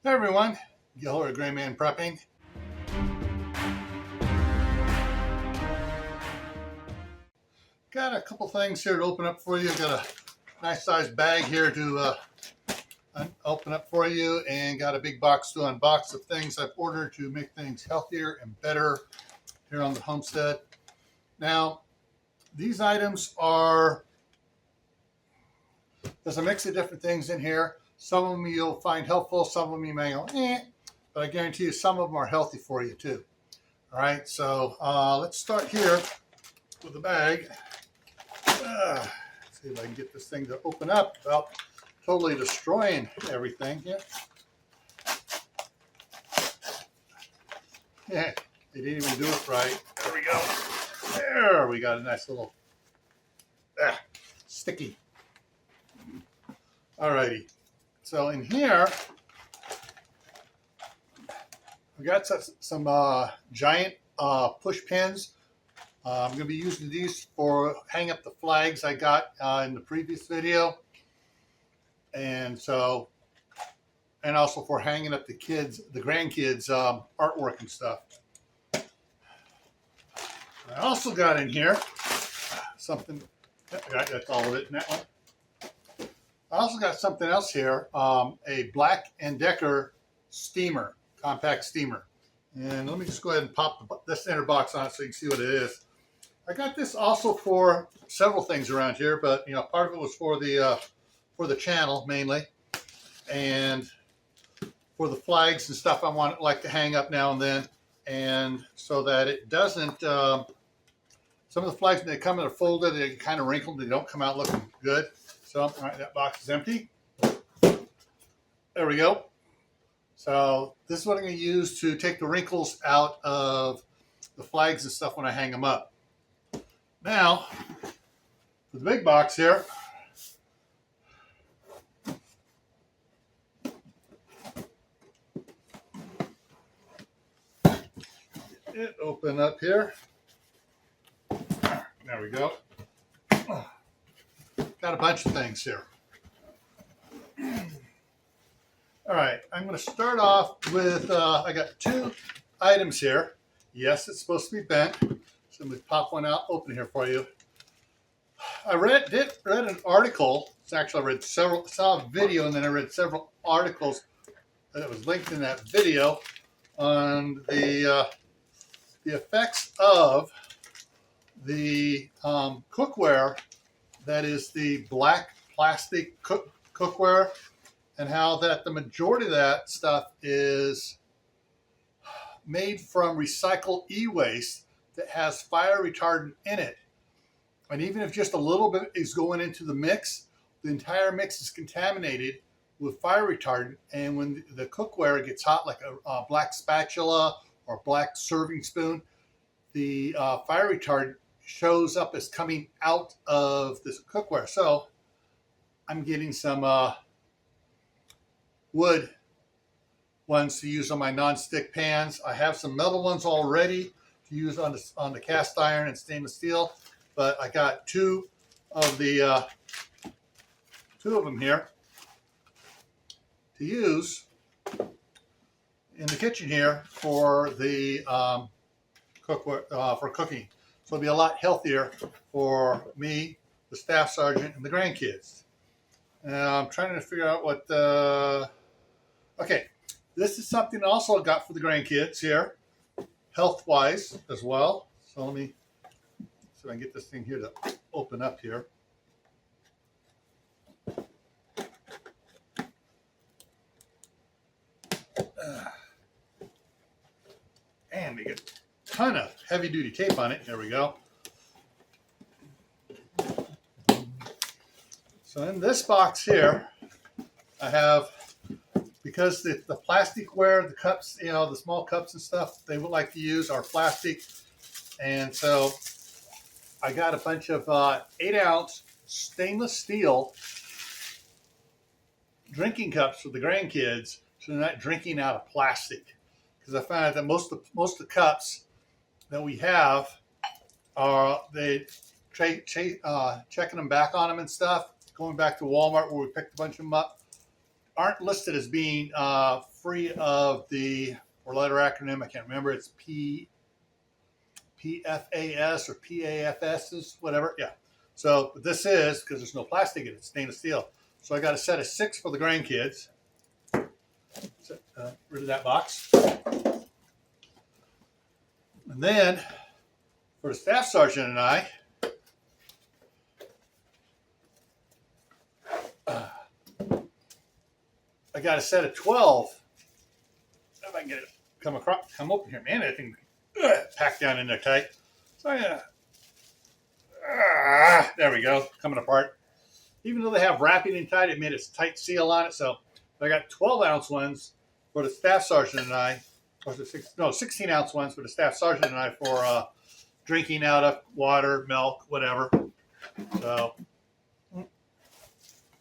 Hey everyone, Gil or GrayManPrepping. Got a couple things here to open up for you. Got a nice sized bag here to open up for you, and got a big box to unbox of things I've ordered to make things healthier and better here on the homestead. Now, these items are, there's a mix of different things in here. Some of them you'll find helpful, some of them you may go, but I guarantee you some of them are healthy for you too. All right, so let's start here with the bag. See if I can get this thing to open up without totally destroying everything here. Yeah, they didn't even do it right. There we go. There, we got a nice little sticky. Alrighty. So in here, we got some giant push pins. I'm going to be using these for hang up the flags I got in the previous video, and also for hanging up the grandkids' artwork and stuff. I also got in here something. That's all of it in that one. I also got something else here, a Black & Decker steamer, compact steamer. And let me just go ahead and pop this inner box on it so you can see what it is. I got this also for several things around here, but part of it was for the channel mainly, and for the flags and stuff I like to hang up now and then, and so that it doesn't. Some of the flags, when they come in a folder, they kind of wrinkled. They don't come out looking good. So, all right, that box is empty. There we go. So this is what I'm going to use to take the wrinkles out of the flags and stuff when I hang them up. Now, for the big box here, it open up here. There we go. Got a bunch of things here. All right, I'm going to start off with, I got two items here. Yes, it's supposed to be bent. So let me pop one out, open here for you. I read an article. It's actually, I saw a video, and then I read several articles that was linked in that video on the effects of the cookware that is the black plastic cookware, and how that the majority of that stuff is made from recycled e-waste that has fire retardant in it. And even if just a little bit is going into the mix, the entire mix is contaminated with fire retardant. And when the cookware gets hot, like a black spatula or black serving spoon, the fire retardant shows up as coming out of this cookware. So I'm getting some wood ones to use on my non-stick pans. I have some metal ones already to use on the cast iron and stainless steel, but I got two of them here to use in the kitchen here for the cookware for cooking. So it'll be a lot healthier for me, the staff sergeant, and the grandkids. I'm trying to figure out what okay, this is something also I got for the grandkids here, health-wise as well. So let me see if I can get this thing here to open up here. And we get a ton of heavy-duty tape on it. There we go. So in this box here, I have, because the plasticware, the cups, the small cups and stuff they would like to use are plastic. And so I got a bunch of 8-ounce stainless steel drinking cups for the grandkids, so they're not drinking out of plastic. Because I found out that most of the cups that we have are checking them back on them and stuff. Going back to Walmart where we picked a bunch of them up, aren't listed as being free of the four-letter acronym. I can't remember. It's PFAS or PAFS, whatever. Yeah. So this is, because there's no plastic in it, it's stainless steel. So I got a set of 6 for the grandkids. So, rid of that box. And then for the staff sergeant and I got a set of 12. If I can get it come open here, man, that thing packed down in there tight. So there we go, coming apart. Even though they have wrapping in tight, it made a tight seal on it. So I got 12-ounce ones for the staff sergeant and I, or 16-ounce ones for the staff sergeant and I for drinking out of water, milk, whatever. So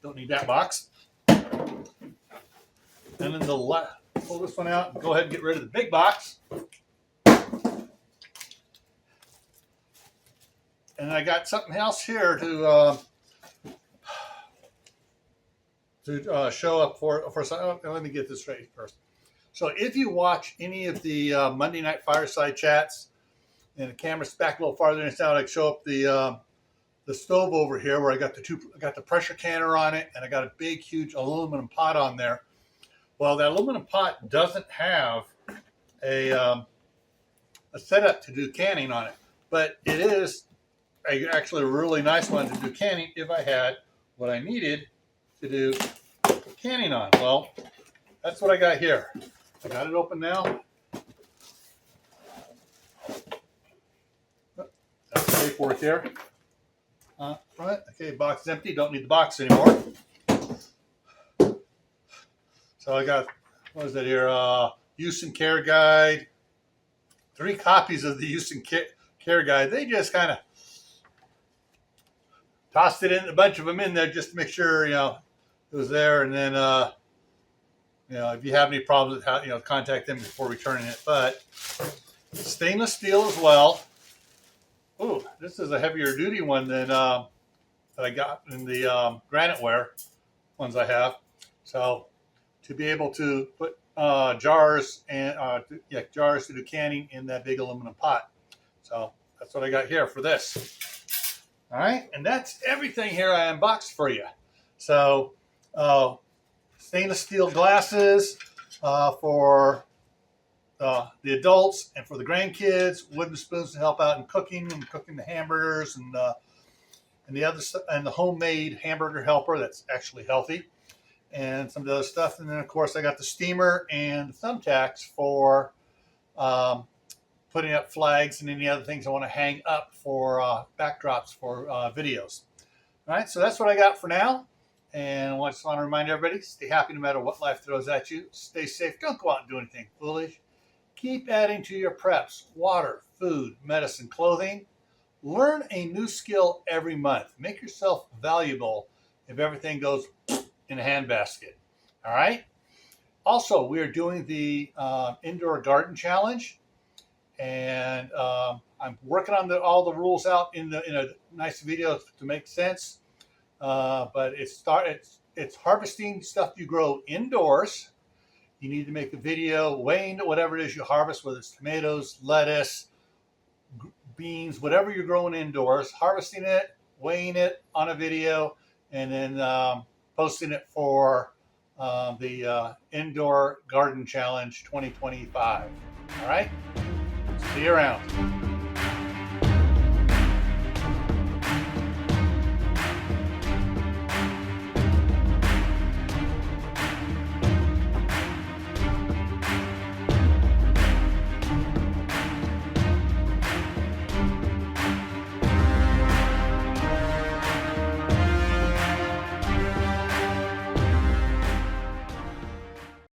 don't need that box. And then pull this one out and go ahead and get rid of the big box. And I got something else here to show up for some. Let me get this straight first. So if you watch any of the Monday Night Fireside chats, and the camera's back a little farther than it's out, I show up the stove over here where I got the pressure canner on it, and I got a big, huge aluminum pot on there. Well, that aluminum pot doesn't have a setup to do canning on it, but it is actually a really nice one to do canning if I had what I needed to do canning on. Well, that's what I got here. I got it open now. That's the paperwork there. Right. Okay, box is empty. Don't need the box anymore. So I got, what is that here? Use and care guide. 3 copies of the use and care guide. They just kind of tossed it in, a bunch of them in there just to make sure, it was there. And then, if you have any problems with how, contact them before returning it. But stainless steel as well. Ooh, this is a heavier duty one than that I got in the graniteware ones I have. So to be able to put jars and jars to do canning in that big aluminum pot. So that's what I got here for this. All right, and that's everything here I unboxed for you. So stainless steel glasses for the adults and for the grandkids, wooden spoons to help out in cooking the hamburgers and the other stuff, and the homemade hamburger helper that's actually healthy, and some of the other stuff. And then of course I got the steamer and the thumbtacks for putting up flags and any other things I want to hang up for backdrops for videos. All right, so that's what I got for now. And I just want to remind everybody, stay happy no matter what life throws at you. Stay safe. Don't go out and do anything foolish. Keep adding to your preps: water, food, medicine, clothing. Learn a new skill every month. Make yourself valuable if everything goes in a handbasket. All right? Also, we are doing the Indoor Garden Challenge. And I'm working on all the rules out in a nice video to make sense. But it's harvesting stuff you grow indoors. You need to make a video weighing whatever it is you harvest, whether it's tomatoes, lettuce, beans, whatever you're growing indoors, harvesting it, weighing it on a video, and then posting it for the Indoor Garden Challenge 2025. All right? See you around.